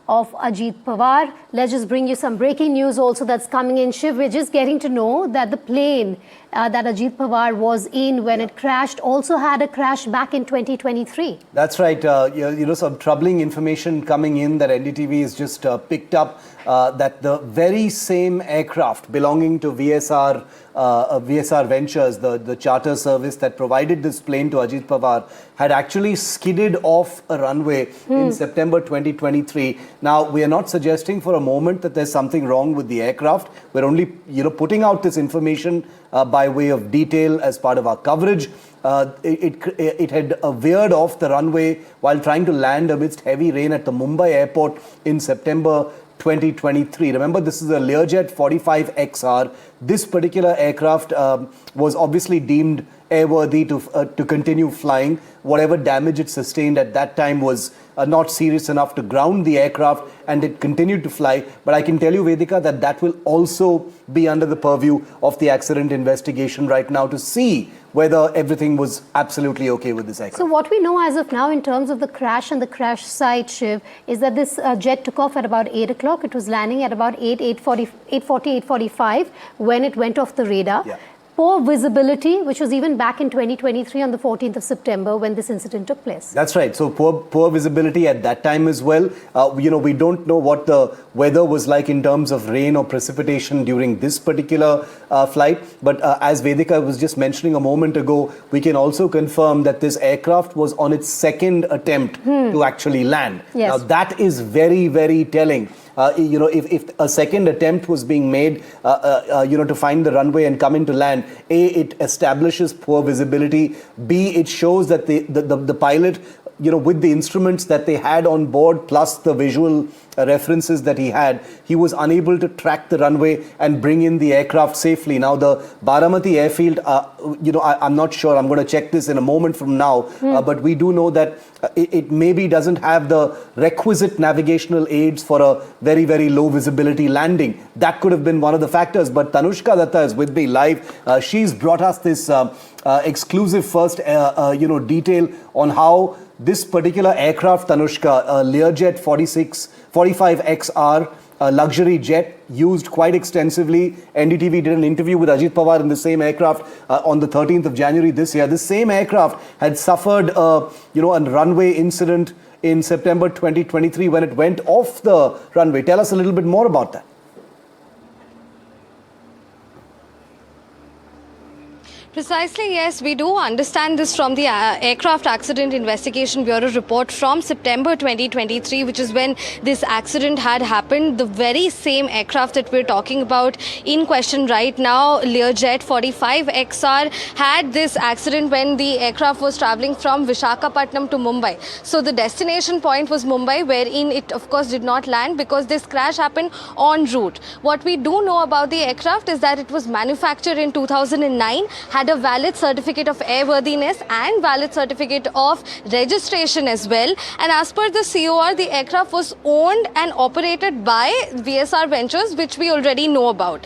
of Ajit Pawar. Let's just bring you some breaking news also that's coming in. Shiv, we're just getting to know that the plane that Ajit Pawar was in when it crashed also had a crash back in 2023. That's right. Some troubling information coming in that NDTV has just picked up that the very same aircraft belonging to VSR Ventures, the charter service that provided this plane to Ajit Pawar, had actually skidded off a runway in September 2023. Now, we are not suggesting for a moment that there's something wrong with the aircraft. We're only, putting out this information by way of detail as part of our coverage. It had veered off the runway while trying to land amidst heavy rain at the Mumbai airport in September 2023. Remember, this is a Learjet 45XR. This particular aircraft was obviously deemed airworthy to continue flying. Whatever damage it sustained at that time was not serious enough to ground the aircraft, and it continued to fly. But I can tell you, Vedika, that will also be under the purview of the accident investigation right now to see whether everything was absolutely okay with this aircraft. So what we know as of now in terms of the crash and the crash site, Shiv, is that this jet took off at about 8 o'clock. It was landing at about 8:45 when it went off the radar. Yeah. Poor visibility, which was even back in 2023 on the 14th of September when this incident took place. That's right. So poor visibility at that time as well. We don't know what the weather was like in terms of rain or precipitation during this particular flight. But as Vedika was just mentioning a moment ago, we can also confirm that this aircraft was on its second attempt to actually land. Yes. Now, that is very, very telling. If a second attempt was being made, to find the runway and come into land, A, it establishes poor visibility. B, it shows that the pilot, with the instruments that they had on board, plus the visual references that he had, he was unable to track the runway and bring in the aircraft safely. Now, the Baramati airfield, I'm not sure. I'm going to check this in a moment from now. But we do know that it maybe doesn't have the requisite navigational aids for a very, very low visibility landing. That could have been one of the factors. But Tanushka Datta is with me live. She's brought us this exclusive first, detail on how this particular aircraft, Tanushka, Learjet 45XR, a luxury jet used quite extensively. NDTV did an interview with Ajit Pawar in the same aircraft on the 13th of January this year. This same aircraft had suffered a runway incident in September 2023 when it went off the runway. Tell us a little bit more about that. Precisely, yes. We do understand this from the Aircraft Accident Investigation Bureau report from September 2023, which is when this accident had happened. The very same aircraft that we're talking about in question right now, Learjet 45XR, had this accident when the aircraft was traveling from Visakhapatnam to Mumbai. So the destination point was Mumbai, wherein it, of course, did not land because this crash happened en route. What we do know about the aircraft is that it was manufactured in 2009, had a valid certificate of airworthiness and valid certificate of registration as well. And as per the COR, the aircraft was owned and operated by VSR Ventures, which we already know about.